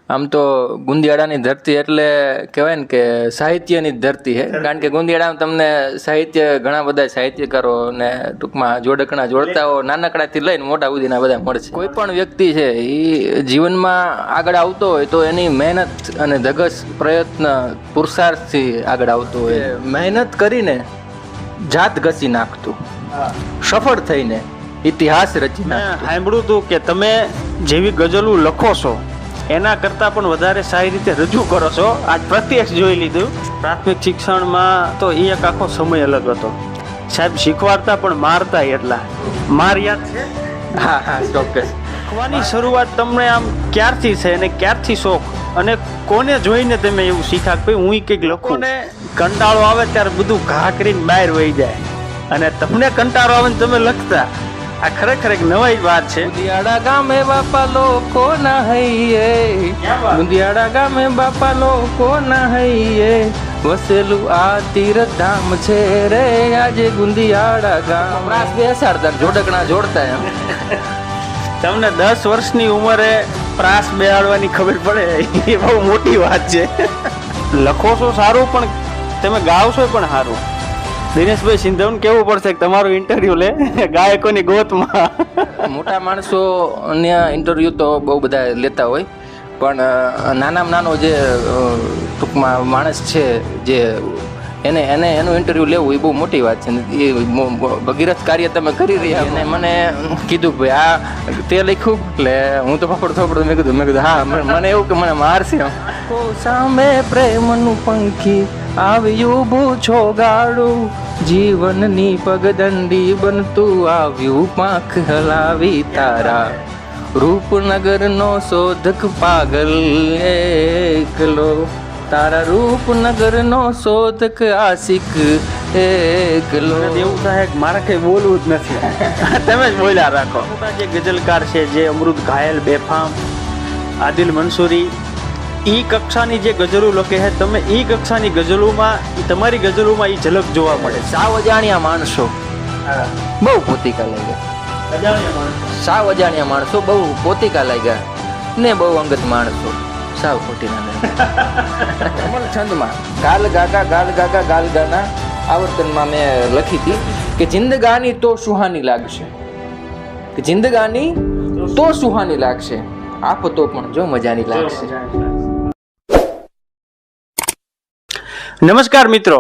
આમ તો ગુંદિયાળાની ધરતી એટલે કહેવાય ને કે સાહિત્યની જ ધરતી છે, કારણ કે ગુંદિયાળામાં તમને સાહિત્ય ઘણા બધા સાહિત્યકારો ને ટૂંકમાં જોડકણા જોડતાઓ નાનકડાથી લઈને મોટા સુધીના બધા મળશે. કોઈ પણ વ્યક્તિ છે એ જીવનમાં આગળ આવતો હોય તો એની મહેનત અને ધગસ પ્રયત્ન પુરુષાર્થથી આગળ આવતો હોય. મહેનત કરીને જાત ઘસી નાખતું, સફળ થઈને ઇતિહાસ રચી નાખતું. સાંભળ્યું હતું કે તમે જેવી ગઝલો લખો છો એના કરતાં પણ વધારે સારી રીતે રજૂ કરો છો. આજ પ્રત્યક્ષ જોઈ લીધું. પ્રાથમિક શિક્ષણમાં તો એ એક આખો સમય અલગ હતો. સાહેબ શીખવાડતા પણ મારતા એટલા. માર યાદ છે? હા હા, ચોક્કસ. લખવાની શરૂઆત તમને આમ ક્યારથી છે અને ક્યારથી શોખ, અને કોને જોઈને તમે એવું શીખ્યા કે ભાઈ હું કંઈક લખું? ને કંટાળો આવે ત્યારે બધું ઘા કરીને બહાર વહી જાય, અને તમને કંટાળો આવે ને તમે લખતા. આ ખરેખર એક નવાઈ વાત છે. ગુંદિયાળા ગામે બાપા લોકો ના હૈયે, ગુંદિયાળા ગામે બાપા લોકો ના હૈયે, વસેલું આ તીરથ ધામ છે રે આજે ગુંદિયાળા ગામ. પ્રાસ બેસાડતા જોડકણા જોડતા એમ. તમને 10 વર્ષની ઉંમરે પ્રાસ બેહાડવાની ખબર પડે એ બહુ મોટી વાત છે. લખો છો સારું, પણ તમે ગાવશો પણ સારું. દિનેશભાઈ સિંધવને કેવું પડશે કે તમારું ઇન્ટરવ્યુ લે ગાયકોની ગોતમાં. મોટા માણસો ઇન્ટરવ્યુ તો બહુ બધા લેતા હોય, પણ નાનામાં નાનો જે ટૂંકમાં માણસ છે જે એનું ઇન્ટરવ્યુ લેવું એ બહુ મોટી વાત છે. એ ભગીરથ કાર્ય તમે કરી રહ્યા. અને મને કીધું ભાઈ આ તે લખ્યું, એટલે હું તો ફફડ થપડ મેં કીધું હા. મને એવું કે મને મારશે. સામે પ્રેમનું પંખી આવ્યું ભૂછો ગાડું, જીવનની પગદંડી બનતું આવ્યું પાંખ હલાવી તારા, રૂપનગરનો શોધક પાગલ એકલો, તારા રૂપનગરનો શોધક આશિક એકલો. એવું થાય કે મારે કઈ બોલવું જ નથી, તમે જ બોલ્યા રાખો. જે ગઝલકાર છે, જે અમૃત ઘાયલ, બેફામ, આદિલ મંસૂરી, ઈ કક્ષાની જે ગઝલો લખે છે, તમે ઈ કક્ષાની ગઝલોમાં, તમારી ગઝલોમાં ઈ ઝલક જોવા મળે. સાવ અજાણ્યા માણસો બહુ પોતિકા લાગ્યા. સાવ અજાણ્યા માણસો બહુ પોતિકા લાગ્યા ને બહુ અંગત માણસો સાવ ખોટી ના. કમલ છંદમાં ગાલ ગાગા ગાલ ગાના આવર્તનમાં મેં લખી હતી કે જિંદગાની તો સુહાની લાગશે, કે જિંદગાની તો સુહાની લાગશે, આફતો પણ જો મજાની લાગશે. નમસ્કાર મિત્રો,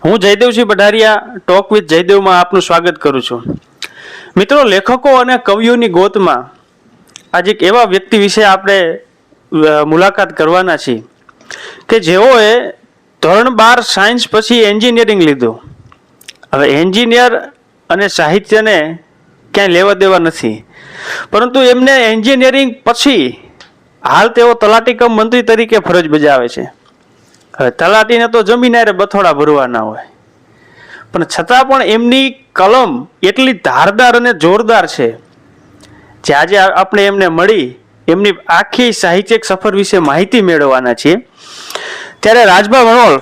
હું જયદેવસિંહ પઢારિયા ટોક વિથ જયદેવમાં આપનું સ્વાગત કરું છું. મિત્રો, લેખકો અને કવિઓની ગોતમાં આજે એક એવા વ્યક્તિ વિશે આપણે મુલાકાત કરવાના છીએ કે જેઓએ ધોરણ 12 સાયન્સ પછી એન્જિનિયરિંગ લીધું. હવે એન્જિનિયર અને સાહિત્યને ક્યાંય લેવા દેવા નથી, પરંતુ એમને એન્જિનિયરિંગ પછી હાલ તેઓ તલાટી કમ મંત્રી તરીકે ફરજ બજાવે છે. હવે તલાટીને તો જમીનારે બથોડા ભરવાના હોય, પણ છતાં પણ એમની કલમ એટલી ધારદાર અને જોરદાર છે જે આજે આપણે એમને મળી એમની આખી સાહિત્યિક સફર વિશે માહિતી મેળવવાના છીએ. ત્યારે રાજભા વણોલ,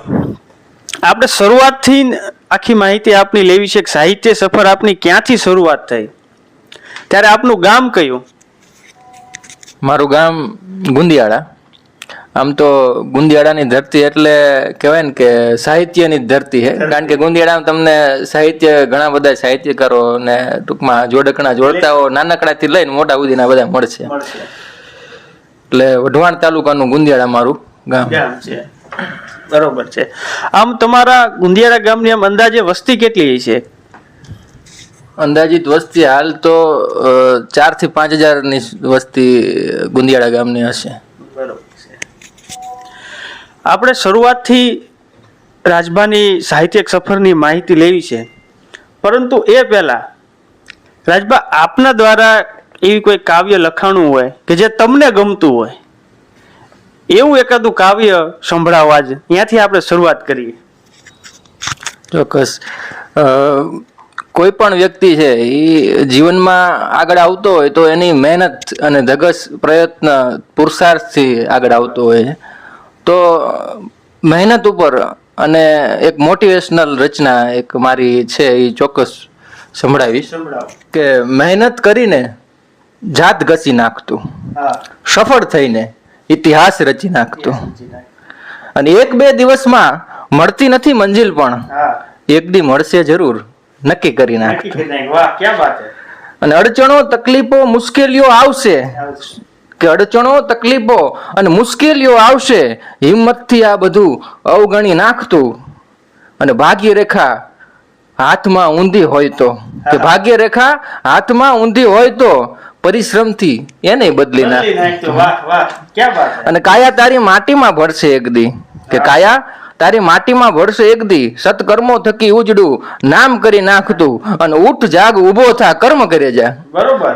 આપણે શરૂઆતથી આખી માહિતી આપની લેવી છે કે સાહિત્ય સફર આપની ક્યાંથી શરૂઆત થઈ, ત્યારે આપનું ગામ કયું? મારું ગામ ગુંદિયાળા. આમ તો ગુંદિયાળાની ધરતી એટલે કહેવાય ને કે સાહિત્યની જ ધરતી છે, કારણ કે ગુંદિયાળામાં તમને સાહિત્ય ઘણા બધા સાહિત્યકારો ને ટૂંકમાં જોડકણા જોડતાઓ નાનકડાથી લઈને મોટા સુધીના બધા મળશે. એટલે વઢવાણ તાલુકાનું ગુંદિયાળા મારું ગામ છે. બરોબર છે. આમ તમારા ગુંદિયાળા ગામની આમ અંદાજે વસ્તી કેટલી છે? અંદાજિત વસ્તી હાલ તો 4,000 થી 5,000 ની વસ્તી ગુંદિયાળા ગામની હશે. બરોબર છે. આપણે શરૂઆતથી રાજભાની સાહિત્યિક સફરની માહિતી લેવી છે, પરંતુ એ પહેલા રાજભા આપના દ્વારા એવી કોઈ કાવ્ય લખાણું હોય કે જે તમને ગમતું હોય, એવું એકાદું કાવ્ય સંભળાવવા જ ત્યાંથી આપણે શરૂઆત કરીએ. ચોક્કસ. કોઈ પણ વ્યક્તિ છે એ જીવનમાં આગળ આવતો હોય તો એની મહેનત અને ધગસ પ્રયત્ન પુરુષાર્થથી આગળ આવતો હોય. તો મહેનત ઉપર અને એક મોટિવેશનલ રચના એક મારી છે એ ચોક્કસ સંભળાવીશ કે મહેનત કરીને જાત ઘસી નાખતું, સફળ થઈને ઇતિહાસ રચી નાખતો. અને 1-2 દિવસમાં મળતી નથી મંજિલ, પણ એક દી મળશે જરૂર નક્કી કરી નાખતો. અને અડચણો તકલીફો મુશ્કેલીઓ આવશે, કે અડચણો તકલીફો અને મુશ્કેલીઓ આવશે, હિંમતથી આ બધું અવગણી નાખતું. અને ભાગ્ય રેખા હાથમાં ઊંધી હોય તો, કે ભાગ્ય રેખા હાથમાં ઊંધી હોય તો પરિશ્રમથી એને બદલી નાખતું. અને કાયા તારી માટીમાં ભરશે એક દી, કે કાયા તારી માટીમાં ભરશે એક દી, સત્કર્મો થકી ઉજડું નામ કરી નાખતું. અને ઉઠ જાગ ઉભો થા કર્મ કરે જા,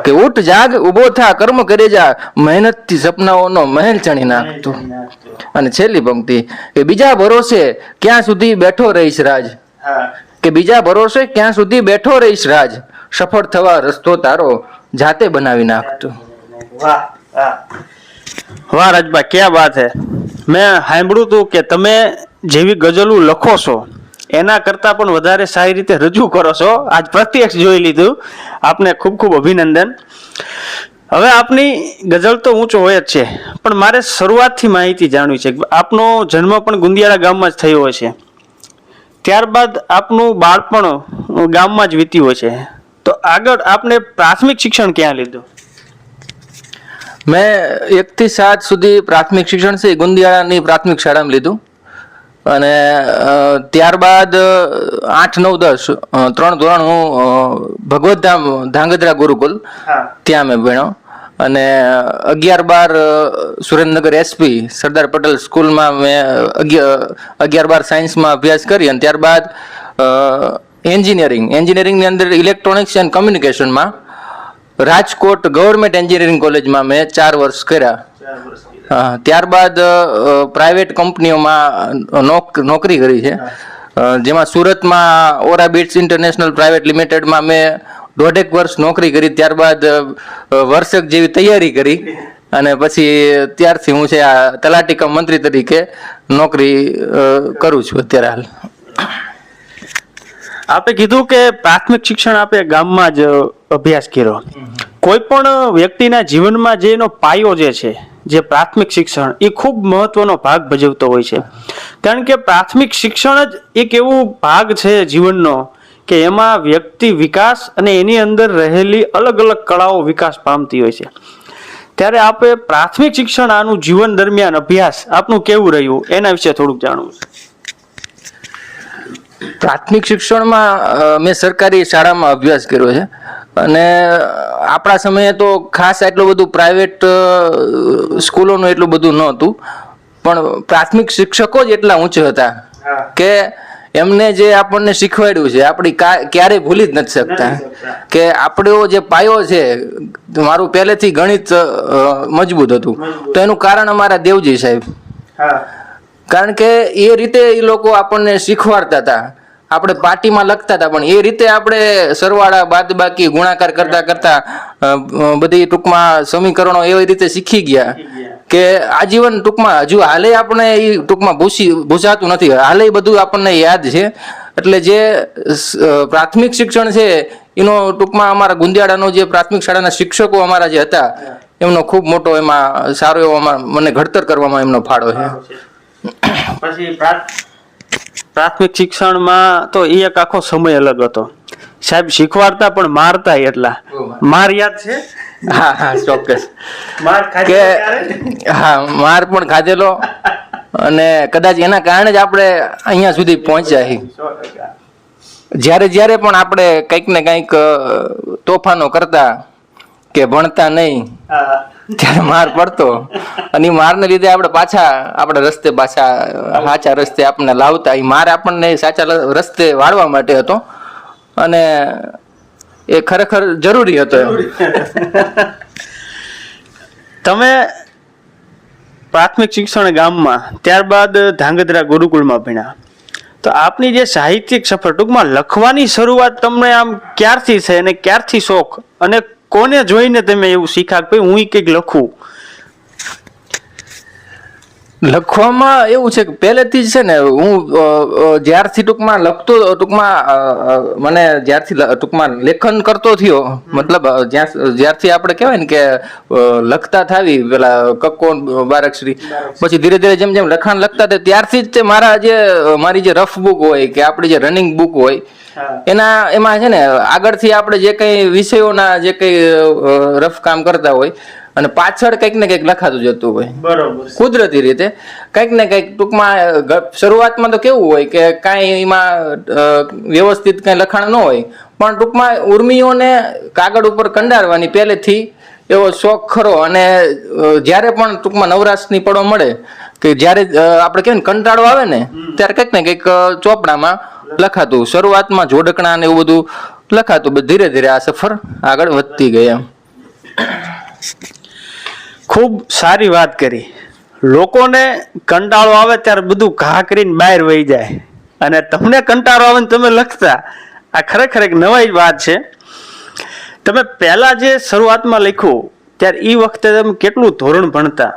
કે ઉઠ જાગ ઉભો થા કર્મ કરે જા, મહેનતથી સપનાઓનો મહેલ ચણી નાખતું. અને છેલ્લી પંક્તિ, કે બીજા ભરોસે ક્યાં સુધી બેઠો રહીશ રાજ, કે બીજા ભરોસે ક્યાં સુધી બેઠો રહીશ રાજ, સફળ થવા રસ્તો તારો જાતે બનાવી નાખતું. વાહ રાજભાઈ, ક્યાં વાત હે. મેં સાંભળ્યું હતું કે તમે જેવી ગઝલો લખો છો એના કરતા પણ વધારે સારી રીતે રજૂ કરો છો. આજ પ્રત્યક્ષ જોઈ લીધું. આપને ખૂબ ખૂબ અભિનંદન. હવે આપની ગઝલ તો ઊંચો હોય જ છે, પણ મારે શરૂઆતથી માહિતી જાણવી છે. આપનો જન્મ પણ ગુંદિયાળા ગામમાં જ થયો હોય છે, ત્યારબાદ આપનું બાળપણ ગામમાં જ વીત્યું હોય છે, તો આગળ આપને પ્રાથમિક શિક્ષણ ક્યાં લીધું? મેં 1 થી 7 સુધી પ્રાથમિક શિક્ષણ છે ગુંદિયાળાની પ્રાથમિક શાળામાં લીધું. અને ત્યારબાદ 8, 9, 10 3 ધોરણ હું ભગવતધામ ધાંગધ્રા ગુરુકુલ ત્યાં મેં ભણ્યો. અને 11-12 સુરેન્દ્રનગર એસપી સરદાર પટેલ સ્કૂલમાં મેં 11-12 સાયન્સમાં અભ્યાસ કરી. અને ત્યારબાદ એન્જિનિયરિંગની અંદર ઇલેક્ટ્રોનિક્સ એન્ડ કમ્યુનિકેશનમાં રાજકોટ ગવર્મેન્ટ એન્જિનિયરિંગ કોલેજમાં મેં 4 વર્ષ કર્યા. ત્યારબાદ પ્રાઇવેટ કંપનીઓમાં નોકરી કરી છે, જેમાં સુરતમાં ઓરાબિટ્સ ઇન્ટરનેશનલ પ્રાઇવેટ લિમિટેડમાં મેં 1.5 વર્ષ નોકરી કરી. ત્યારબાદ વર્ષક જેવી તૈયારી કરી અને પછી ત્યારથી હું છે આ તલાટી કમ મંત્રી તરીકે નોકરી કરું છું અત્યારે હાલ. આપે કીધું કે પ્રાથમિક શિક્ષણ આપે ગામમાં જ અભ્યાસ કર્યો. કોઈ પણ વ્યક્તિના જીવનમાં જે એનો પાયો જે છે, જે પ્રાથમિક શિક્ષણ, એ ખૂબ મહત્વનો ભાગ ભજવતો હોય છે. કારણ કે પ્રાથમિક શિક્ષણ જ એક એવું ભાગ છે જીવનનો કે એમાં વ્યક્તિ વિકાસ અને એની અંદર રહેલી અલગ અલગ કળાઓ વિકાસ પામતી હોય છે. ત્યારે આપે પ્રાથમિક શિક્ષણ આનું જીવન દરમિયાન અભ્યાસ આપનું કેવું રહ્યું એના વિશે થોડુંક જાણવું છે. પ્રાથમિક શિક્ષણમાં મેં સરકારી શાળામાં અભ્યાસ કર્યો છે. અને આપણા સમયે તો ખાસ એટલું બધું પ્રાઇવેટ સ્કૂલોનું એટલું બધું નહોતું, પણ પ્રાથમિક શિક્ષકો જ એટલા ઊંચા હતા કે એમને જે આપણને શીખવાડ્યું છે આપણી ક્યારેય ભૂલી જ નથી શકતા. કે આપણો જે પાયો છે, મારું પહેલેથી ગણિત મજબૂત હતું, તો એનું કારણ અમારા દેવજી સાહેબ. કારણ કે એ રીતે એ લોકો આપણને શીખવાડતા હતા. આપણે પાટીમાં લખતા હતા, પણ એ રીતે આપણે સરવાળા બાદબાકી ગુણાકાર કરતા કરતા બધી ટૂંકમાં સમીકરણો એવી રીતે શીખી ગયા કે આજીવન ટૂંકમાં હજુ હાલે આપણે એ ટૂંકમાં ભૂસાતું નથી, હાલે બધું આપણને યાદ છે. એટલે જે પ્રાથમિક શિક્ષણ છે એનો ટૂંકમાં અમારા ગુંદિયાળાનો જે પ્રાથમિક શાળાના શિક્ષકો અમારા જે હતા એમનો ખૂબ મોટો એમાં સારો એવો મને ઘડતર કરવામાં એમનો ફાળો છે. પછી પ્રાથમિક શિક્ષણમાં તો એ એક આખો સમય અલગ હતો. સાહેબ શીખવાડતા પણ મારતા એટલા. માર યાદ છે? હા, ચોક્કસ. કે હા, માર પણ ખાધેલો અને કદાચ એના કારણે જ આપણે અહીંયા સુધી પહોંચ્યા. જ્યારે પણ આપણે કંઈક ને કંઈક તોફાનો કરતા કે ભણતા નહીં ત્યારે માર પડતો, અને મારને લીધે આપણે સાચા રસ્તે આપણને લાવતા. એ માર આપણને સાચા રસ્તે વાળવા માટે હતો અને એ ખરેખર જરૂરી હતો. તમે પ્રાથમિક શિક્ષણ ગામમાં, ત્યારબાદ ધાંગધ્રા ગુરુકુળમાં ભણ્યા, તો આપની જે સાહિત્યિક સફર, ટૂંકમાં લખવાની શરૂઆત તમને આમ ક્યારથી થઈ અને ક્યારથી શોખ, અને કોને જોઈને તમે એવું શીખ્યા કે હું કંઈક લખું? લખવામાં એવું છે કે પહેલેથી જ છે ને હું જ્યારથી ટૂંકમાં લખતો મને જ્યારથી ટૂંકમાં લેખન કરતો થયો મતલબ જ્યારથી આપણે કહેવાય ને કે લખતા થાવી પેલા કક્કો બારાક્ષરી પછી ધીરે ધીરે જેમ જેમ લખાણ લખતા થાય ત્યારથી જ તે મારી જે રફ બુક હોય કે આપણી જે રનિંગ બુક હોય એમાં છે ને આગળથી આપણે જે કઈ વિષયોના જે કઈ રફ કામ કરતા હોય અને પાછળ કંઈક ને કંઈક લખાતું જતું હોય બરોબર કુદરતી રીતે કંઈક ને કંઈક ટૂંકમાં શરૂઆતમાં તો કેવું હોય કે કાંઈ એમાં વ્યવસ્થિત કાંઈ લખાણ ન હોય પણ ટૂંકમાં ઉર્મિઓને કાગળ ઉપર કંડારવાની પહેલેથી એવો શોખ ખરો અને જ્યારે પણ ટૂંકમાં નવરાશની પડો મળે કે જ્યારે આપણે કહેવાય ને કંટાળો આવે ને ત્યારે કંઈક ને કંઈક ચોપડામાં લખાતું શરૂઆતમાં જોડકણા ને એવું બધું લખાતું ધીરે ધીરે આ સફર આગળ વધતી ગઈ એમ. ખૂબ સારી વાત કરી. લોકોને કંટાળો આવે ત્યારે બધું ઘા કરીને બહાર વહી જાય અને તમને કંટાળો આવે ને તમે લખતા, આ ખરેખર એક નવાઈ વાત છે. તમે પહેલા જે શરૂઆતમાં લખ્યું ત્યારે એ વખતે તમે કેટલું ધોરણ ભણતા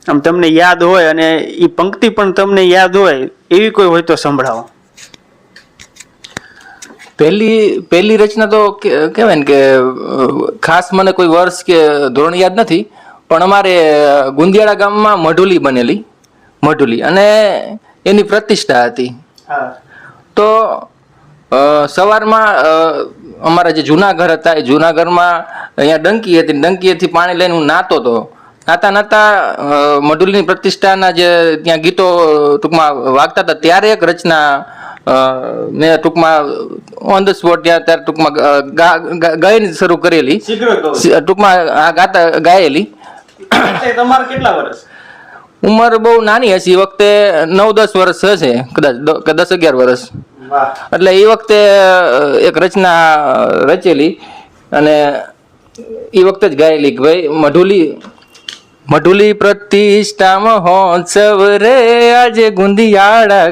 આમ તમને યાદ હોય અને એ પંક્તિ પણ તમને યાદ હોય એવી કોઈ હોય તો સંભળાવો. પહેલી રચના તો કહેવાય ને કે ખાસ મને કોઈ વર્ષ કે ધોરણ યાદ નથી પણ અમારે ગુંદિયાળા ગામમાં મઢુલી અને એની પ્રતિષ્ઠા હતી. તો સવારમાં અમારા જે જૂના ઘર હતા એ જૂના ઘરમાં અહીંયા ડંકી હતી, ડંકીએથી પાણી લઈને હું નાતો હતો. નાતા મઢુલીની પ્રતિષ્ઠાના જે ત્યાં ગીતો ટૂંકમાં વાગતા હતા ત્યારે એક રચના મેં ટૂંકમાં ઓન ધ સ્પોટ ત્યારે ટૂંકમાં ગાયની શરૂ કરેલી, ટૂંકમાં ગાયેલી. તમારે કેટલા વર્ષ? ઉંમર બહુ નાની હશે એ વખતે 9-10 વર્ષ હશે કદાચ, 10-11 વર્ષ. એટલે એ વખતે એક રચના રચેલી અને એ વખતે જ ગાયેલી કે ભાઈ મઢુલી પ્રતિષ્ઠા મહોત્સવ રે આજે ગુંદિયાળા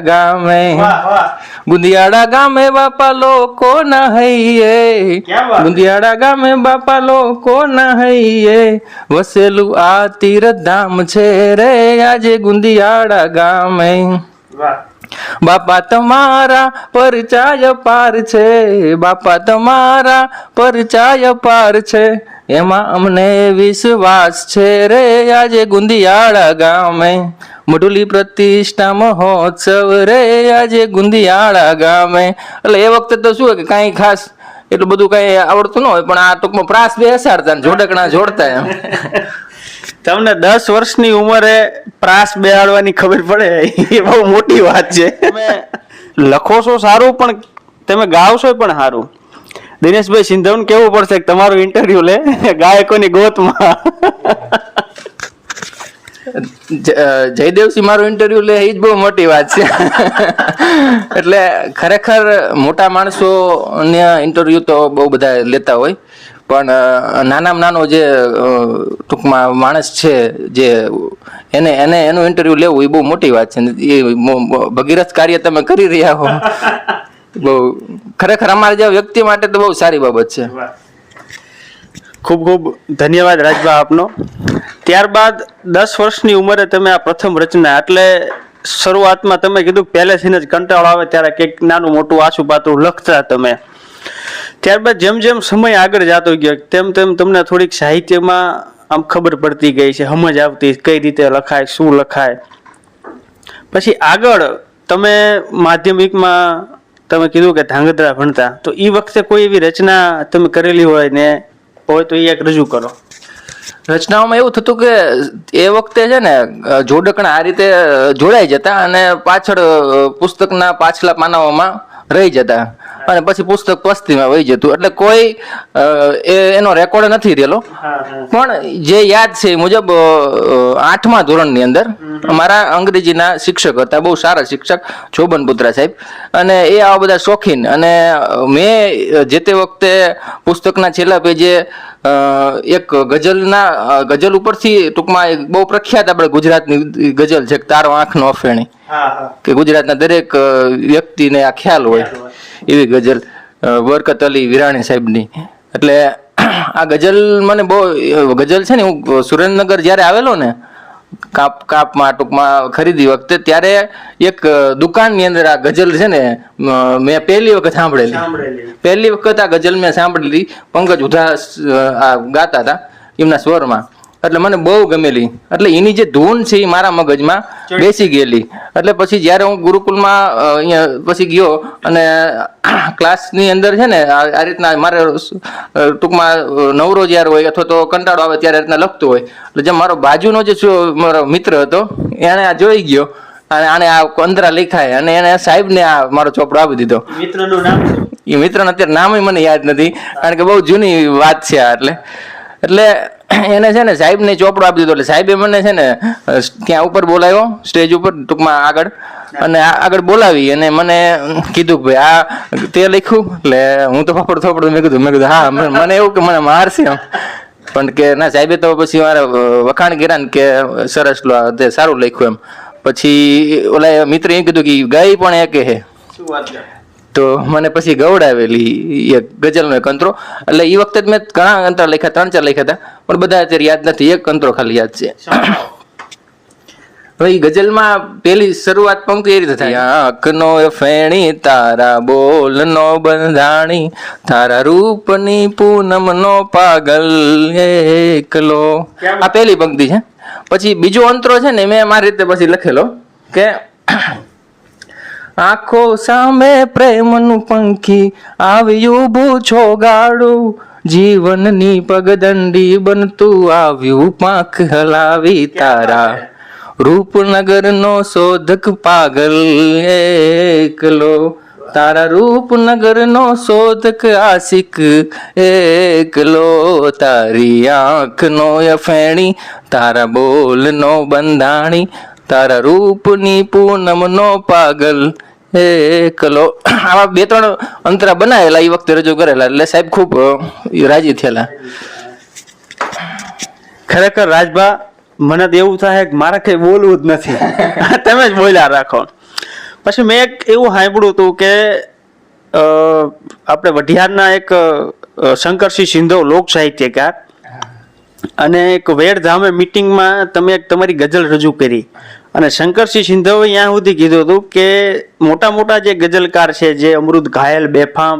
ગામે બાપા લોકો ના હૈયે, ગુંદિયાળા ગામે બાપા લોકો ના હૈયે વસેલું આ તીર્થધામ છે રે આજે ગુંદિયાળા ગામે. બાપા તમારા પરચાય પાર છે, બાપા તમારા પરચાય પાર છે એમાં અમને વિશ્વાસ છે રે આજે ગુંદિયાળા ગામે. મઢુલી પ્રતિષ્ઠા મહોત્સવ રે આજે ગુંદિયાળા ગામે. એટલે એ વખતે તો શું કે કાંઈ ખાસ એટલું બધું કાંઈ આવડતું ન હોય પણ આ ટૂંકમાં પ્રાસ બેસાડતા જોડકણા જોડતા એમ. તમને 10 વર્ષની ઉંમરે પ્રાસ બેહાડવાની ખબર પડે એ બહુ મોટી વાત છે. તમે લખો છો સારું પણ તમે ગાવશો પણ સારું. દિનેશભાઈ સિંધવને કેવું પડશે કે તમારું ઇન્ટરવ્યુ લે ગાયકોની ગોતમાં. જયદેવસિંહ મારું ઇન્ટરવ્યુ લે એ જ બહુ મોટી વાત છે. એટલે ખરેખર મોટા માણસો ને ઇન્ટરવ્યુ તો બહુ બધા લેતા હોય પણ નાનામાં નાનો જે ટૂંકમાં માણસ છે જે એનું ઇન્ટરવ્યુ લેવું એ બહુ મોટી વાત છે. એ ભગીરથ કાર્ય તમે કરી રહ્યા હો, બહુ ખરેખર અમારા જેવા વ્યક્તિ માટે તો બહુ સારી બાબત છે. ખૂબ ખૂબ ધન્યવાદ રાજભા આપનો. ત્યારબાદ 10 વર્ષની ઉંમરે તમે આ પ્રથમ રચના, એટલે શરૂઆતમાં તમે કીધું પહેલેથી જ કંટાળો આવે ત્યારે કંઈક નાનું મોટું આછું પાતળું લખતા તમે. ત્યારબાદ જેમ જેમ સમય આગળ જતો ગયો તેમ તેમ તમને થોડીક સાહિત્યમાં આમ ખબર પડતી ગઈ છે, સમજ આવતી કઈ રીતે લખાય, શું લખાય. પછી આગળ તમે માધ્યમિકમાં તમે કીધું કે ધાંગધ્રા ભણતા, તો એ વખતે કોઈ એવી રચના તમે કરેલી હોય ને હોય તો એ એક રજૂ કરો. રચનાઓમાં એવું થતું કે એ વખતે છે ને જોડકણા આ રીતે જોડાઈ જતા અને પાછળ પુસ્તકના પાછલા પાનાઓમાં રહી જતા અને પછી પુસ્તક પસ્તીમાં વહી જતું. એટલે કોઈ એનો રેકોર્ડ નથી રહેલો પણ જે યાદ છે એ મુજબ 8મા ધોરણની અંદર અમારા અંગ્રેજીના શિક્ષક હતા, બહુ સારા શિક્ષક જોબન પુત્રા સાહેબ, અને એ આવા બધા શોખીન. અને મેં જે તે વખતે પુસ્તકના છેલ્લા પેજે એક ગઝલ ઉપરથી ટૂંકમાં બહુ પ્રખ્યાત આપણે ગુજરાતની ગઝલ છે તારો આંખનો અફેણી, કે ગુજરાતના દરેક વ્યક્તિને આ ખ્યાલ હોય એવી ગઝલ બરકત અલી વિરાણી સાહેબની. એટલે આ ગઝલ મને બહુ ગઝલ છે ને, હું સુરેન્દ્રનગર જ્યારે આવેલો ને કાપમાં ટૂંકમાં ખરીદી વખતે ત્યારે એક દુકાનની અંદર આ ગઝલ છે ને મેં પહેલી વખત સાંભળેલી. પહેલી વખત આ ગઝલ મેં સાંભળેલી. પંકજ ઉધાસ આ ગાતા હતા એમના સ્વરમાં. એટલે મને બહુ ગમેલી. એટલે એની જે ધૂન છે એ મારા મગજમાં બેસી ગયેલી. એટલે પછી જ્યારે હું ગુરુકુલમાં અહીંયા પછી ગયો અને ક્લાસની અંદર છે ને આ રીતના મારે ટૂંકમાં નવરો જ્યારે હોય અથવા તો કંટાળો આવે ત્યારે રીતના લખતો હોય. એટલે જે મારો બાજુનો જે મારો મિત્ર હતો એને આ જોઈ ગયો અને આને આ અંતરા લખાય અને એને સાહેબને આ મારો ચોપડો આપી દીધો. મિત્રનું નામ શું? એ મિત્રનું અત્યારે નામ મને યાદ નથી કારણ કે બહુ જૂની વાત છે આ. એટલે એને છે ને સાહેબને ચોપડો આપી દીધો. એટલે સાહેબે મને છે ને ત્યાં ઉપર બોલાવ્યો સ્ટેજ ઉપર ટૂંકમાં આગળ અને આગળ બોલાવી અને મને કીધું કે ભાઈ આ તે લખ્યું. એટલે હું તો ફાફડ મેં કીધું હા. મને એવું કે મને મારશે એમ પણ કે ના સાહેબે તો પછી મારે વખાણ કર્યા ને કે સરસ તે સારું લખ્યું એમ. પછી ઓલા મિત્ર એ કીધું કે ગઈ પણ એક હે. શું વાત છે? તો મને પછી ગવડાવેલી એક ગઝલનો એક અંતરો. એટલે એ વખતે જ મેં ઘણા અંતરા લખ્યા 3-4 લખ્યા હતા પણ બધા અત્યારે યાદ નથી. એક અંતરો ખાલી યાદ છે. હવે એ ગઝલમાં પેલી શરૂઆત પંક્તિ એ રીતે થાય, આંખનો ફેણી તારા બોલનો બંધાણી, તારા રૂપની પૂનમનો પાગલ એકલો. આ પેલી પંક્તિ છે. પછી બીજો અંતરો છે ને મેં મારી રીતે પછી લખેલો કે આંખો સામે પ્રેમનું પંખી આવ્યું ઊભું છો ગાડું, જીવનની પગદંડી બનતું આવ્યું પાંખ હલાવી, તારા રૂપનગરનો શોધક પાગલ એકલો, તારા રૂપનગરનો શોધક આશિક એકલો, તારી આંખનો અફેણી તારા બોલનો બંધાણી, તારા રૂપની પૂનમનો પાગલ એકલો. આવા 2-3 અંતરા બનાવેલા એ વખતે રજૂ કરેલા. એટલે સાહેબ ખૂબ રાજી થયેલા. ખરેખર રાજભા મને તો એવું થાય કે મારે કઈ બોલવું જ નથી, તમે જ બોલ્યા રાખો. પછી મેં એક એવું સાંભળ્યું હતું કે આપણે વઢિયારના એક શંકરસિંહ સિંધવ લોક સાહિત્યકાર અને એક વેડધામે મિટિંગમાં તમે એક તમારી ગઝલ રજૂ કરી અને શંકરસિંહ સિંધવે ત્યાં સુધી કીધું હતું કે મોટા મોટા જે ગઝલકાર છે જે અમૃત ઘાયલ, બેફામ,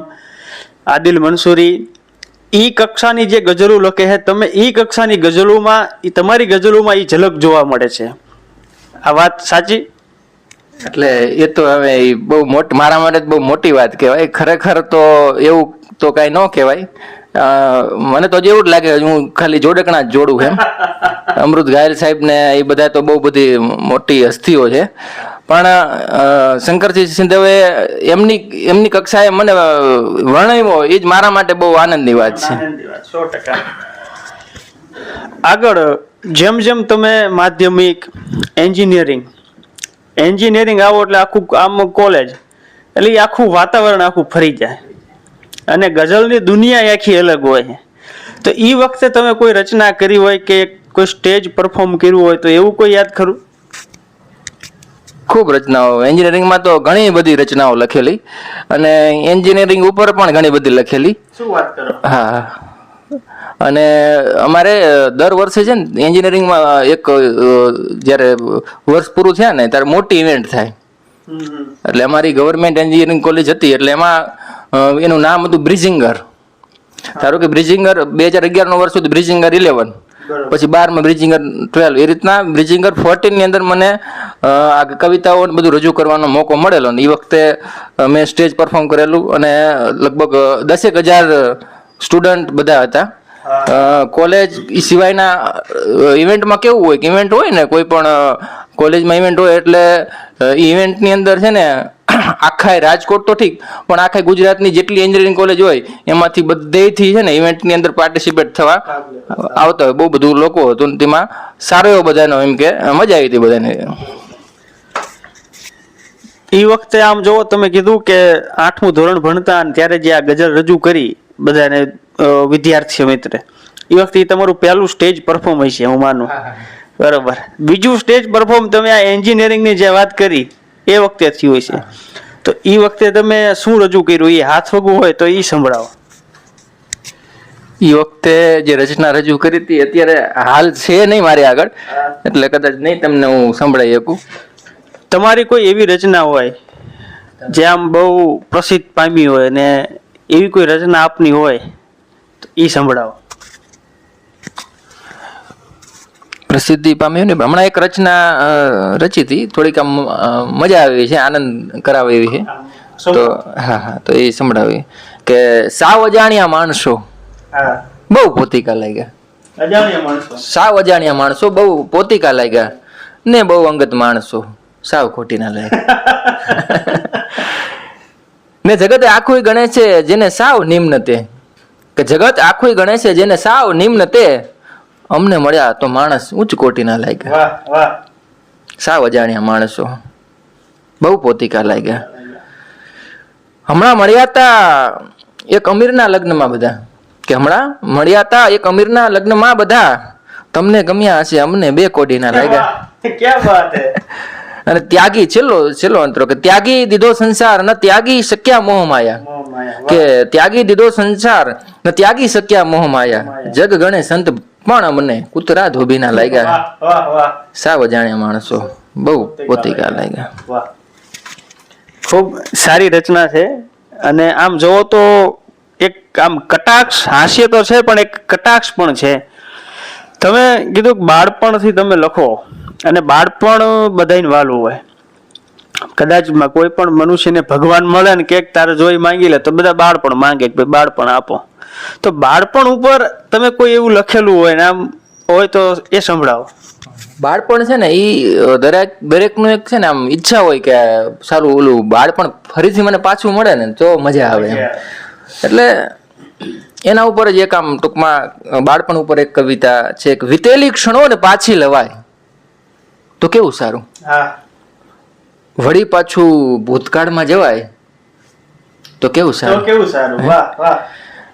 આદિલ મંસૂરી, ઈ કક્ષાની જે ગઝલો લખે છે, તમે ઈ કક્ષાની ગઝલોમાં તમારી ગઝલોમાં ઈ ઝલક જોવા મળે છે. આ વાત સાચી? એટલે એ તો હવે બહુ મોટી મારા માટે બહુ મોટી વાત કહેવાય. ખરેખર તો એવું તો કઈ ન કહેવાય. મને તો જેવું જ લાગે હું ખાલી જોડકણા જ જોડું એમ. અમૃત ઘાયલ સાહેબ ને એ બધા તો બહુ બધી મોટી હસ્તીઓ છે પણ શંકરસિંહ સિંધવે એમની કક્ષાએ મને વર્ણવ્યો એ જ મારા માટે બહુ આનંદની વાત છે. 100%. આગળ જેમ જેમ તમે માધ્યમિક, એન્જિનિયરિંગ આવો એટલે આખું આમ કોલેજ એટલે એ આખું વાતાવરણ આખું ફરી જાય અને ગઝલની દુનિયા આખી અલગ હોય. તો એ વખતે તમે કોઈ રચના કરી હોય કે કોઈ સ્ટેજ પરફોર્મ કર્યું હોય તો એવું કોઈ યાદ ખરું? ખૂબ રચનાઓ. એન્જિનિયરિંગમાં તો ઘણી બધી રચનાઓ લખેલી અને એન્જિનિયરિંગ ઉપર પણ ઘણી બધી લખેલી. શું વાત કરો? હા. અને અમારે દર વર્ષે છે ને એન્જિનિયરિંગમાં એક જ્યારે વર્ષ પૂરું થયા ને ત્યારે મોટી ઇવેન્ટ થાય. એટલે અમારી ગવર્મેન્ટ એન્જિનિયરિંગ કોલેજ હતી એટલે એમાં એનું નામ હતું બ્રિજિંગર. ધારો કે બ્રિજિંગર 2011 વર્ષ સુધી બ્રિજિંગર 11, પછી 12 બ્રિજિંગર 12, એ રીતના બ્રિજિંગર 14 ની અંદર મને આ કવિતાઓ બધું રજૂ કરવાનો મોકો મળેલો. ને એ વખતે મેં સ્ટેજ પરફોર્મ કરેલું અને લગભગ 10,000 સ્ટુડન્ટ બધા હતા. કોલેજ સિવાયના ઇવેન્ટમાં કેવું હોય કે ઇવેન્ટ હોય ને કોઈ પણ કોલેજમાં ઇવેન્ટ હોય એટલે ઇવેન્ટની અંદર છે ને આખા રાજકોટ તો ઠીક પણ આખા ગુજરાતની જેટલી એન્જિનિયરિંગ કોલેજ હોય એમાંથી બધેથી છે ને ઇવેન્ટની અંદર પાર્ટિસિપેટ થવા આવતા હોય. બહુ બધું લોકો હતું તેમાં સારો એવો બધાનો એમ કે મજા આવી હતી બધાને. એ વખતે આમ જોવો તમે કીધું કે 8મું ધોરણ ભણતા ત્યારે જે આ ગઝલ રજૂ કરી બધાને વિદ્યાર્થી મિત્રે, એ વખતે તમારું પહેલું સ્ટેજ પરફોર્મન્સ છે હું માનું, બરોબર. બીજું સ્ટેજ પરફોર્મ તમે આ એન્જિનિયરિંગની જે વાત કરી એ વખતે થયું છે. તો એ વખતે તમે શું રજૂ કર્યું એ હાથ વગું હોય તો એ સંભળાવો. એ વખતે જે રચના રજૂ કરી હતી અત્યારે હાલ છે નહીં મારી આગળ, એટલે કદાચ નહીં તમને હું સંભળાઈ શકું. તમારી કોઈ એવી રચના હોય જે આમ બહુ પ્રસિદ્ધ પામી હોય ને એવી કોઈ રચના આપની હોય તો એ સંભળાવો. પ્રસિદ્ધિ પામ્યું ને હમણાં એક રચના રચી હતી, થોડીક આમ મજા આવી છે, આનંદ કરાવે એવી છે. તો હા તો એ સંભળાવી કે સાવ અજાણ્યા માણસો બહુ પોતિકા લાગ્યા. સાવ અજાણ્યા માણસો બહુ પોતિકા લાગ્યા ને બહુ અંગત માણસો સાવ ખોટી ના લાગ્યા. ને જગત આખું ગણે છે જેને સાવ નિમ્ન તે, કે જગત આખું ગણે છે જેને સાવ નિમ્ન તે, અમને મળ્યા તો માણસ ઉચ્ચ કોટી ના લાગ્યા. સાવ અજાણ્યા માણસો બહુ પોતિકા લાગ્યા. હમણાં મળ્યા તા એક અમીરના લગ્નમાં બધા, કે હમણાં મળ્યા તા એક અમીરના લગ્નમાં બધા, તમને ગમ્યા હશે અમને 2 કોટી ના લાગ્યા. ક્યાં વાત હે. અને ત્યાગી છેલ્લો અંતરો કે ત્યાગી દીધો સંસાર ન ત્યાગી શક્યા મોહ માયા, કે ત્યાગી દીધો સંસાર ન ત્યાગી શક્યા મોહ માયા, જગ ગણે સંત પણ અમને કૂતરા ધોબી ના લાગ્યા. સાવ અજાણ્યા માણસો બહુ પોતિકા લાગ્યા. ખૂબ સારી રચના છે. અને આમ જોવો તો એક આમ કટાક્ષ, હાસ્ય તો છે પણ એક કટાક્ષ પણ છે. તમે કીધું કે બાળપણથી તમે લખો અને બાળપણ બધાને વાલું હોય. કદાચ કોઈ પણ મનુષ્યને ભગવાન મળે ને કે તારે જોઈ માંગી લે તો બધા બાળપણ માંગે કે બાળપણ આપો. તો બાળપણ ઉપર તમે કોઈ એવું લખેલું હોય ને આમ હોય તો એ સંભળાવો. બાળપણ છે ને એ દરેકનું એક છે ને આમ ઈચ્છા હોય કે સારું ઓલું બાળપણ ફરીથી મને પાછું મળે ને તો મજા આવે એમ. એટલે એના ઉપર જ એક આમ ટૂંકમાં બાળપણ ઉપર એક કવિતા છે કે વીતેલી ક્ષણો ને પાછી લવાય તો કેવું સારું, વળી પાછું ભૂતકાળમાં જવાય તો કેવું સારું.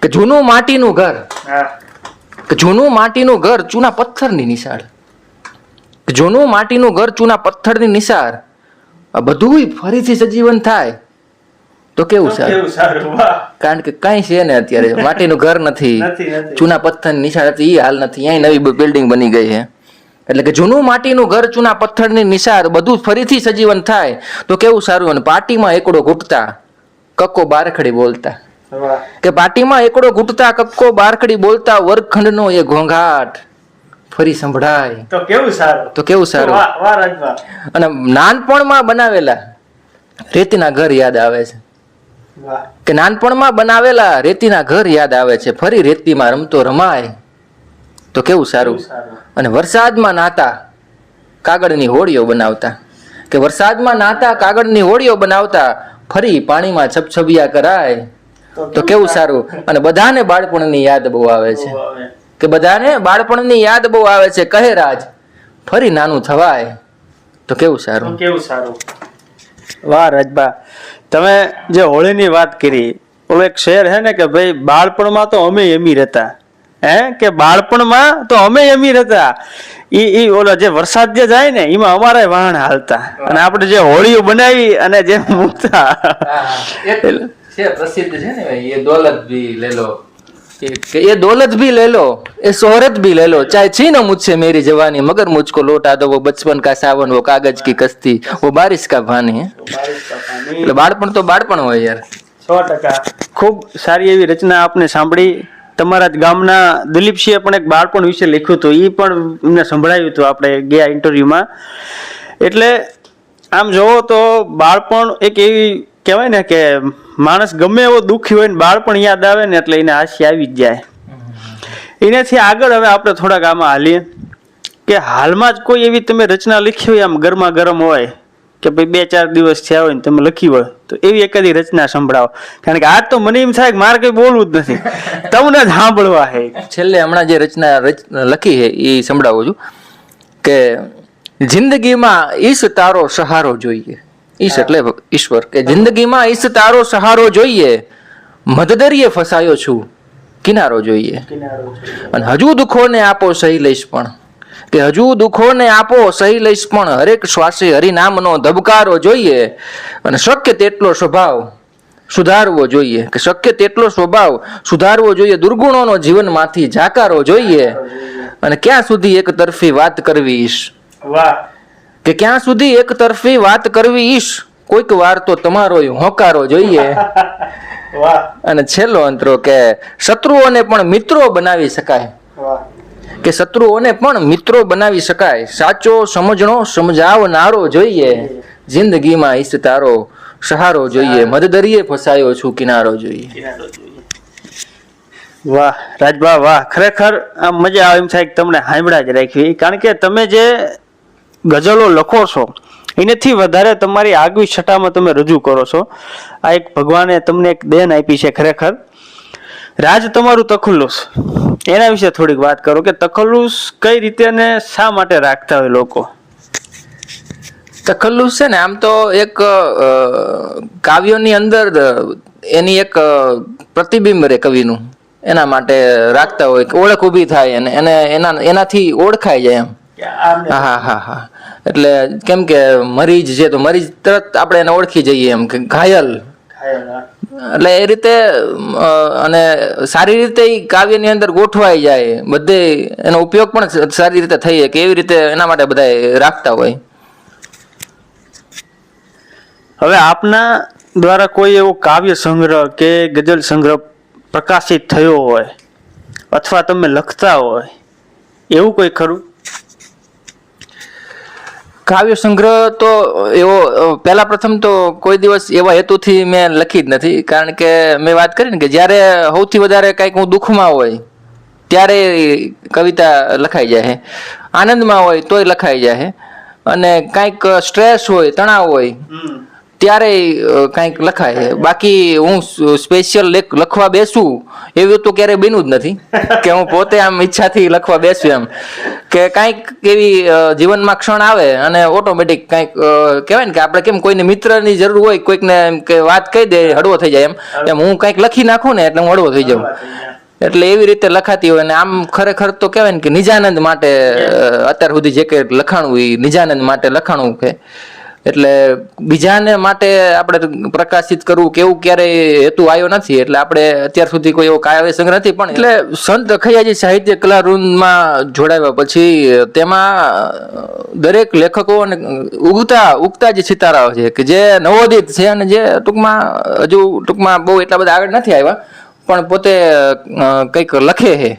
કે જૂનું માટીનું ઘર, કે જૂનું માટીનું ઘર ચૂના પથ્થરની નિશાળ, કે જૂનું માટીનું ઘર ચૂના પથ્થરની નિશાળ, આ બધું ફરીથી સજીવન થાય તો કેવું સારું. કારણ કે કઈ છે ને અત્યારે માટીનું ઘર નથી, ચૂના પથ્થરની નિશાળ હતી એ હાલ નથી, અહીં નવી બિલ્ડિંગ બની ગઈ છે. એટલે કે જૂનું માટીનું ઘર ચૂના પથ્થરની નિશાળ, બધું ફરીથી સજીવન થાય તો કેવું સારું. અને પાટીમાં એકડો ઘૂંટતા કક્કો બારખડી બોલતા, કે પાટીમાં એકડો ઘૂંટતા કક્કો બારખડી બોલતા, વર્ગખંડનો એ ઘોંઘાટ ફરી સંભળાય તો કેવું સારું. અને નાનપણમાં બનાવેલા રેતીના ઘર યાદ આવે છે, કે નાનપણમાં બનાવેલા રેતીના ઘર યાદ આવે છે, ફરી રેતીમાં રમતો રમાય તો કેવું સારું. અને વરસાદમાં નાતા કાગળની હોડીઓ બનાવતા, કે વરસાદમાં નાતા કાગળની હોડીઓ બનાવતા, ફરી પાણીમાં છબછબિયા કરાય તો કેવું સારું. અને બધાને બાળપણની યાદ બહુ આવે છે, કે બધાને બાળપણની યાદ બહુ આવે છે, કહે રાજ ફરી નાનું થવાય તો કેવું સારું. વાહ રાજબા, તમે જે હોળીની વાત કરી, ઓલો એક શેર હે ને કે ભાઈ બાળપણમાં તો અમે અમીર હતા, કે બાળપણમાં તો અમે અમીર હતા. ઈ ઓલો જે વરસાદ જે જાય ને એમાં અમારે વાહન હાલતા, અને આપણે જે હોળીઓ બનાવી અને જે મૂકતા. પ્રસિદ્ધ છે ને એ દોલત ભી લે લો, ये दौलत भी ले लो, ये शोहरत भी ले लो, चाहे छीनो मुझसे मेरी जवानी, मगर मुझको लौटा दो वो बचपन का सावन, वो कागज की कश्ती, वो बारिश का पानी है. એટલે બાળપણ તો બાળપણ હોય યાર. 100%. ખૂબ સારી એવી રચના આપને સાંભળી. તમારા જ ગામના દિલીપસિંહે પણ એક બાળપણ વિશે લખ્યું હતું, એ પણ એમને સંભળાવ્યું હતું આપણે ગયા ઇન્ટરવ્યુમાં. એટલે આમ જોવો તો બાળપણ એક એવી કહેવાય ને કે માણસ ગમે એવો દુઃખી હોય ને બાળપણ યાદ આવે ને એટલે એને હાસ્ય આવી જ જાય. એનાથી આગળ હવે આપણે થોડાક આમાં હાલીએ કે હાલમાં જ કોઈ એવી તમે રચના લખી હોય આમ ગરમા ગરમ હોય કે ભાઈ 2-4 દિવસ થયા હોય ને તમે લખી હોય તો એવી એકાદી રચના સંભળાવો. કારણ કે આજ તો મને એમ થાય કે મારે કઈ બોલવું જ નથી, તમને જ સાંભળવા છે. છેલ્લે હમણાં જે રચના લખી છે એ સંભળાવું છું કે જિંદગીમાં ઈશ તારો સહારો જોઈએ. ઈશ એટલે ઈશ્વર, કે જિંદગીમાં ઈશ તારો સહારો જોઈએ, મધદરિયે ફસાયો છું કિનારો જોઈએ. અને હજુ દુઃખોને આપો સહી લઈશ પણ, કે હજુ દુઃખોને આપો સહી લઈશ પણ, હરેક શ્વાસે હરિનામનો ધબકારો જોઈએ. અને શક્ય તેટલો સ્વભાવ સુધારવો જોઈએ, કે શક્ય તેટલો સ્વભાવ સુધારવો જોઈએ, દુર્ગુણોનો જીવનમાંથી જાકારો જોઈએ, અને ક્યાં સુધી એક તરફી વાત કરવી ઈશ, વાહ કે ક્યાં સુધી એક તરફી વાત કરવી ઈશ, કોઈક વાર તો તમારો હોકારો જોઈએ. વાહ અને છેલ્લો અંતરો કે શત્રુઓને પણ મિત્રો બનાવી શકાય, વાહ કે શત્રુઓને પણ મિત્રો બનાવી શકાય, સાચો સમજણો સમજાવનારો જોઈએ, જિંદગીમાં ઈશ તારો સહારો જોઈએ, મધદરિયે ફસાયો છું કિનારો જોઈએ. વાહ રાજભા વાહ, ખરેખર આમ મજા આવે એમ થાય કે તમને હાંભળા જ રાખવી, કારણ કે તમે જે ગઝલો લખો છો એનાથી વધારે તમારી આગવી છટામાં તમે રજૂ કરો છો. આ એક ભગવાને તમને એક દેન આપી છે ખરેખર. રાજ તમારું તખલ્લુસ, એના વિશે થોડીક વાત કરો કે તખલ્લુસ કઈ રીતે અને શા માટે રાખતા હોય લોકો? તખલ્લુસ છે ને આમ તો એક કાવ્યોની અંદર એની એક પ્રતિબિંબ રહે કવિનું, એના માટે રાખતા હોય કે ઓળખ ઊભી થાય અને એને એનાથી ઓળખાઈ જાય એમ. હા હા હા, એટલે કેમ કે મરીજ છે તો મરીજ તરત આપણે એને ઓળખી જઈએ એમ, કે ઘાયલ, એટલે એ રીતે અને સારી રીતે ઈ કાવ્યની અંદર ગોઠવાઈ જાય, બધે એનો ઉપયોગ પણ સારી રીતે થઈ કે એવી રીતે એના માટે બધા રાખતા હોય. હવે આપના દ્વારા કોઈ એવો કાવ્ય સંગ્રહ કે ગઝલ સંગ્રહ પ્રકાશિત થયો હોય અથવા તમે લખતા હોય એવું કોઈ ખરું? કાવ્ય સંગ્રહ તો એવો પહેલા પ્રથમ તો કોઈ દિવસ એવા હેતુથી મેં લખી જ નથી, કારણ કે મેં વાત કરી ને કે જ્યારે સૌથી વધારે કંઈક હું દુઃખમાં હોય ત્યારે કવિતા લખાઈ જાય, આનંદમાં હોય તોય લખાઈ જાય, અને કાંઈક સ્ટ્રેસ હોય તણાવ હોય ત્યારે કાંઈક લખાય. બાકી હું સ્પેશિયલ લખવા બેસું એવું તો ક્યારેય બન્યું જ નથી કે હું પોતે આમ ઈચ્છાથી લખવા બેસું એમ, કે કાંઈક એવી જીવનમાં ક્ષણ આવે અને ઓટોમેટિક કાંઈક કહેવાય ને કે આપણે કેમ કોઈને મિત્રની જરૂર હોય, કોઈકને એમ કે વાત કહી દે હળવો થઈ જાય એમ હું કાંઈક લખી નાખું ને એટલે હું હળવો થઈ જાઉં, એટલે એવી રીતે લખાતી હોય. અને આમ ખરેખર તો કહેવાય ને કે નિજાનંદ માટે અત્યાર સુધી જે કંઈ લખાણું એ નિજાનંદ માટે લખાણું છે, એટલે બીજાને માટે આપણે પ્રકાશિત કરવું કે એવું ક્યારેય હેતુ આવ્યો નથી, એટલે આપણે અત્યાર સુધી કોઈ એવો કાવ્ય સંગ્રહ નથી. પણ એટલે સંત અખૈયાજી સાહિત્ય કલાવૃંદમાં જોડાવ્યા પછી તેમાં દરેક લેખકો અને ઉગતા જે સિતારાઓ છે કે જે નવોદિત છે અને જે ટૂંકમાં બહુ એટલા બધા આગળ નથી આવ્યા પણ પોતે કંઈક લખે છે,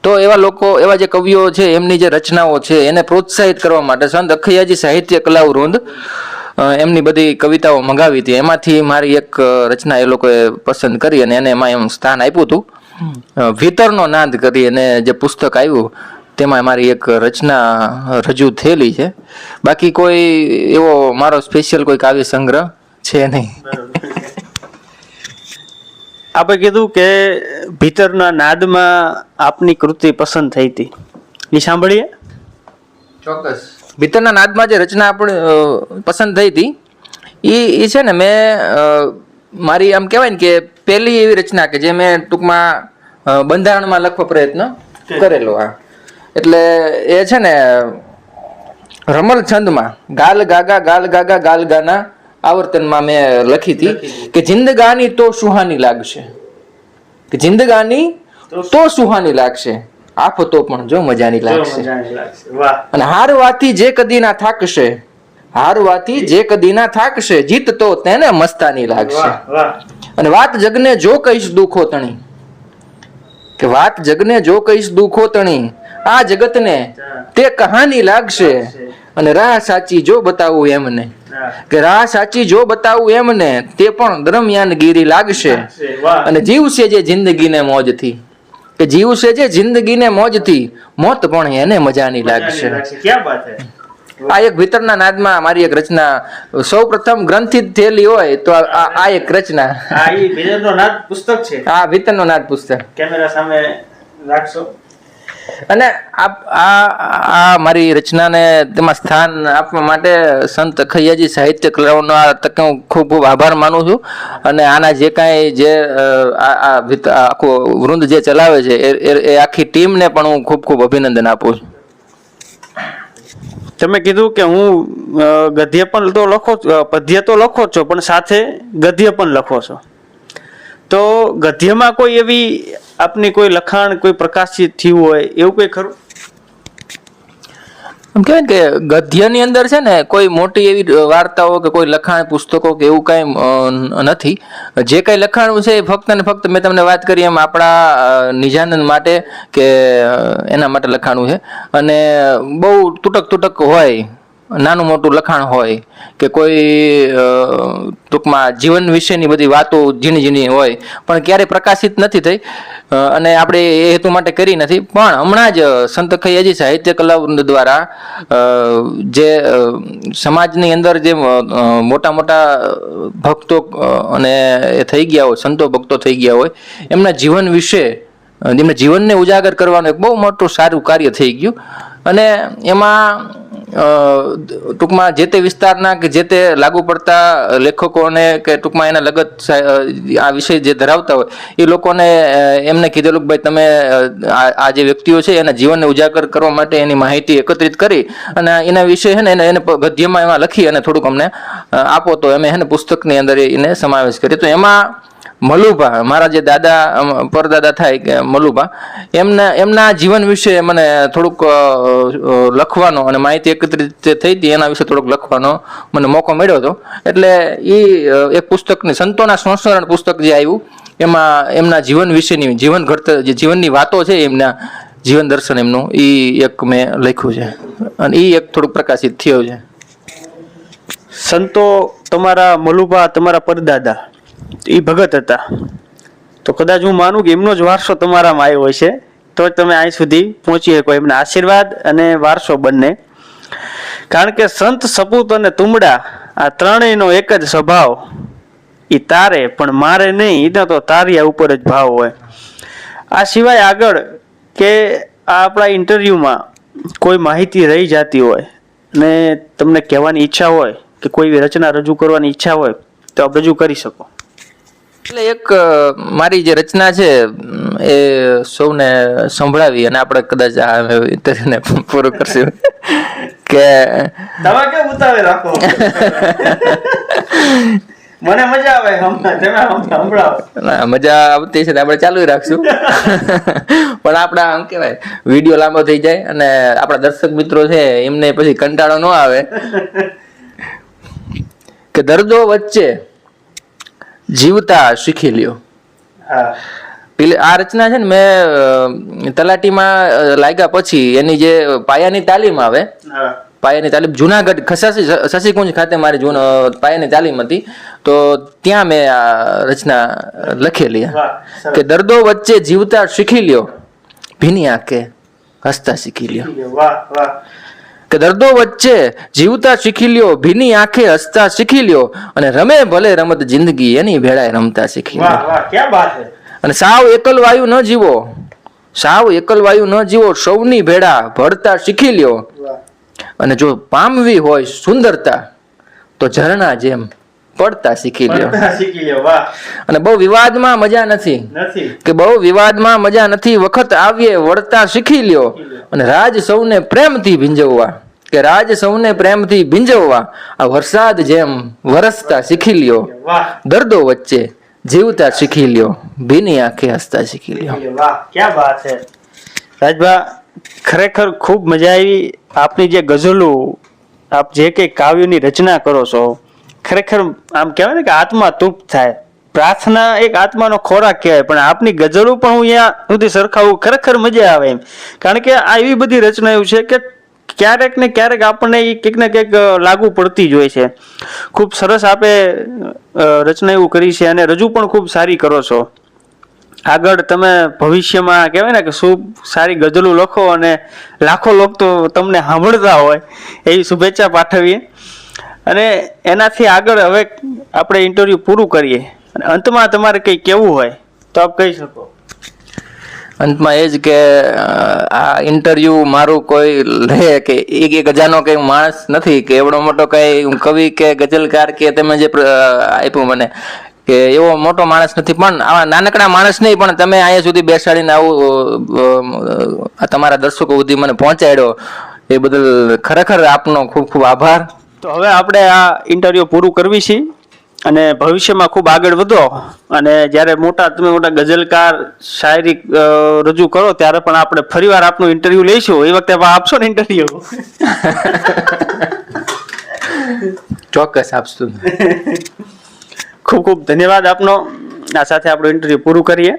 તો એવા લોકો, એવા જે કવિઓ છે એમની જે રચનાઓ છે એને પ્રોત્સાહિત કરવા માટે સંત અખૈયાજી સાહિત્ય કલાવૃંદ એમની બધી કવિતાઓ મંગાવી હતી. એમાંથી મારી એક રચના એ લોકોએ પસંદ કરી અને એને એમાં એમ સ્થાન આપ્યું હતું. ભીતરનો નાદ કરી અને જે પુસ્તક આવ્યું તેમાં મારી એક રચના રજૂ થયેલી છે. બાકી કોઈ એવો મારો સ્પેશિયલ કોઈ કાવ્ય સંગ્રહ છે નહીં. આપણે કીધું કે ભીતરના નાદમાં આપની કૃતિ પસંદ થઈ હતી, એ સાંભળીએ. ચોક્કસ. ભીતરના નાદમાં જે રચના આપણે પસંદ થઈ હતી એ છે ને મેં મારી આમ કહેવાય ને કે પહેલી એવી રચના કે જે મેં ટૂંકમાં બંધારણમાં લખવા પ્રયત્ન કરેલો. હા, એટલે એ છે ને રમલ છંદમાં ગાલ ગાગા ગાલ ગાના આવર્તનમાં મેં લખી હતી કે જિંદગાની તો સુહાની લાગશે, કે જિંદગાની તો સુહાની લાગશે, આફતો પણ જો મજાની લાગશે, અને હારવાથી જે કદી ના થાકશે, હારવાથી જે કદી ના થાકશે, જીત તો તેને મસ્તાની લાગશે. અને વાત જગને જો કહીશ દુખો તણી, કે વાત જગને જો કહીશ દુખો તણી, આ જગતને તે કહાની લાગશે. અને રાહ સાચી જો બતાવું એમને, કે રાહ સાચી જો બતાવું એમને, તે પણ દરમિયાનગીરી લાગશે. અને જીવશે જે જિંદગીને મોજથી, કે જીવશે જે જિંદગીને મોજથી, મોત પણ એને મજાની લાગશે. આ એક ભીતરના નાદમાં મારી એક રચના સૌ પ્રથમ ગ્રંથિત થયેલી હોય તો આ એક રચના. ભીતરનો નાદ પુસ્તક છે. આ ભીતરનો નાદ પુસ્તક કેમેરા સામે રાખશો. અને આ મારી રચનાને તેમાં સ્થાન આપવા માટે સંત અખૈયાજી સાહિત્ય કલાવનો આ તકે હું ખૂબ ખૂબ આભાર માનું છું. અને આના જે કાંઈ જે આખું વૃંદ જે ચલાવે છે એ આખી ટીમને પણ હું ખૂબ ખૂબ અભિનંદન આપું છું. તમે કીધું કે હું ગદ્ય પણ તો લખો, પદ્ય તો લખો છો પણ સાથે ગદ્ય પણ લખો છો, તો ગદ્યમાં કોઈ એવી આપની કોઈ લખાણ કોઈ પ્રકાશિત થયું હોય એવું કોઈ ખરું? એમ કહેવાય ને કે ગદ્યની અંદર છે ને કોઈ મોટી એવી વાર્તાઓ કે કોઈ લખાણ પુસ્તકો કે એવું કાંઈ નથી. જે કાંઈ લખાણું છે એ ફક્ત ને ફક્ત મેં તમને વાત કરી એમ આપણા નિજાનંદ માટે કે એના માટે લખાણું છે. અને બહુ તૂટક હોય, નાનું મોટું લખાણ હોય કે કોઈ ટૂંકમાં જીવન વિશેની બધી વાતો ઝીણી હોય પણ ક્યારેય પ્રકાશિત નથી થઈ અને આપણે એ હેતુ માટે કરી નથી. પણ હમણાં જ સંત ખૈયાજી સાહિત્ય કલા દ્વારા જે સમાજની અંદર જે મોટા મોટા ભક્તો અને એ થઈ ગયા હોય, સંતો ભક્તો થઈ ગયા હોય, એમના જીવન વિશે એમના જીવનને ઉજાગર કરવાનું એક બહુ મોટું સારું કાર્ય થઈ ગયું. અને એમાં ટૂંકમાં જે તે વિસ્તારના કે જે તે લાગુ પડતા લેખકોને કે ટૂંકમાં એના લગત આ વિષય જે ધરાવતા હોય એ લોકોને એમને કીધેલું કે ભાઈ તમે આ જે વ્યક્તિઓ છે એના જીવનને ઉજાગર કરવા માટે એની માહિતી એકત્રિત કરી અને એના વિશે છે ને એને ગદ્યમાં એમાં લખી અને થોડુંક અમને આપો. તો અમે છે ને પુસ્તકની અંદર એને સમાવેશ કરીએ. તો એમાં મલુભા, મારા જે દાદા પરદાદા થાય કે મલુભા, એમના જીવન વિશે મને થોડુંક લખવાનો અને માહિતી એકત્રિત થઈ હતી એના વિશે થોડુંક લખવાનો મને મોકો મળ્યો હતો. એટલે એ એક પુસ્તકની સંતોના સંસ્મરણ પુસ્તક જે આવ્યું એમાં એમના જીવન વિશેની જીવન ઘડતર જે જીવનની વાતો છે એમના જીવન દર્શન એમનું એ એક મેં લખ્યું છે અને એ એક થોડુંક પ્રકાશિત થયું છે. સંતો તમારા મલુભા તમારા પરદાદા એ ભગત હતા, તો કદાચ હું માનું કે એમનો જ વારસો તમારામાં આવ્યો હોય છે તો તમે અહીં સુધી પહોંચી શકો. એમના આશીર્વાદ અને વારસો બંને. કારણ કે સંત, સપૂત અને તુમડા આ ત્રણેયનો એક જ સ્વભાવ, એ તારે પણ મારે નહીં, એને તો તારિયા ઉપર જ ભાવ હોય. આ સિવાય આગળ કે આ આપણા ઇન્ટરવ્યુમાં કોઈ માહિતી રહી જતી હોય અને તમને કહેવાની ઈચ્છા હોય કે કોઈ એવી રચના રજૂ કરવાની ઈચ્છા હોય તો આપ રજૂ કરી શકો. એટલે એક મારી જે રચના છે એ સૌને સંભળાવી અને આપણે કદાચ આ ઇન્ટરવ્યુને પૂરું કરશું કે તમે કેમ ઉતાવે રાખો? મને મજા આવે સંભળાવો. મજા આવતી છે આપણે ચાલુ રાખશું પણ આપણા આમ કહેવાય વિડીયો લાંબો થઈ જાય અને આપણા દર્શક મિત્રો છે એમને પછી કંટાળો ન આવે કે દર્દો વચ્ચે જીવતા શીખી લ્યો. એટલે આ રચના છે ને મેં તલાટીમાં લાગ્યા પછી એની જે પાયાની તાલીમ આવે, પાયાની તાલીમ જુનાગઢ શશીકુંજ ખાતે મારી પાયાની તાલીમ હતી, તો ત્યાં મેં આ રચના લખેલી કે દર્દો વચ્ચે જીવતા શીખી લ્યો, ભીની આંખે હસતા શીખી લ્યો. કે દર્દો વચ્ચે જીવતા શીખી લ્યો, ભીની આંખે હસતા શીખી લ્યો, અને રમે ભલે રમત જિંદગી એની ભેળાએ રમતા શીખી લ્યો. અને સાવ એકલ વાયુ ન જીવો, સાવ એકલ વાયુ ન જીવો, સૌની ભેળા ભળતા શીખી લ્યો. અને જો પામવી હોય સુંદરતા તો ઝરણા જેમ પડતા શીખી લ્યો. અને બહુ વિવાદમાં મજા નથી, કે બહુ વિવાદમાં મજા નથી, વખત આવીએ વળતા શીખી લ્યો. અને રાજ સૌને પ્રેમથી ભીંજવવા, કે રાજ સૌને પ્રેમથી ભીંજવવા, આ વરસાદ જેમ વરસતા શીખી લ્યો. દર્દો વચ્ચે જીવતા શીખી લ્યો, ભીની આંખે હસતા શીખી લ્યો. ક્યાં વાત છે રાજભા, ખરેખર ખૂબ મજા આવી. આપની જે ગઝલો, આપ જે કઈ કાવ્યોની રચના કરો છો, ખરેખર આમ કહેવાય ને કે આત્મા તૃપ્ત થાય. પ્રાર્થના એક આત્માનો ખોરાક કહેવાય, પણ આપની ગઝલો પણ હું અહીંયા સુધી સરખાવું, ખરેખર મજા આવે એમ. કારણ કે આ એવી બધી રચના એવું છે કે ક્યારેક ને ક્યારેક આપણને એ કંઈક ને કંઈક લાગુ પડતી જ હોય છે. ખૂબ સરસ આપે રચના એવું કરી છે અને રજૂ પણ ખૂબ સારી કરો છો. આગળ તમે ભવિષ્યમાં કહેવાય ને કે શું સારી ગઝલો લખો અને લાખો લોકો તો તમને સાંભળતા હોય એવી શુભેચ્છા પાઠવીએ. અને એનાથી આગળ હવે આપણે ઇન્ટરવ્યુ પૂરું કરીએ અને અંતમાં તમારે કંઈ કહેવું હોય તો આપ કહી શકો. અંતમાં એ જ કે આ ઇન્ટરવ્યુ મારું કોઈ લે કે એક હજારનો કંઈ માણસ નથી કે એવડો મોટો કંઈ કવિ કે ગઝલકાર કે તમે જે આપ્યું મને કે એવો મોટો માણસ નથી, પણ આવા નાનકડા માણસ નહીં, પણ તમે અહીંયા સુધી બેસાડીને આવું તમારા દર્શકો સુધી મને પહોંચાડ્યો એ બદલ ખરેખર આપનો ખૂબ ખૂબ આભાર. તો હવે આપણે આ ઇન્ટરવ્યુ પૂરું કરવી છીએ અને ભવિષ્યમાં ખૂબ આગળ વધો અને જ્યારે તમે મોટા ગઝલકાર શાયરી રજૂ કરો ત્યારે પણ આપણે ફરીવાર આપનું ઇન્ટરવ્યુ લઈશું. એ વખતે આપશો ને ઇન્ટરવ્યુ? ચોક્કસ આપશું. ખૂબ ખૂબ ધન્યવાદ આપનો. આ સાથે આપણું ઇન્ટરવ્યુ પૂરું કરીએ.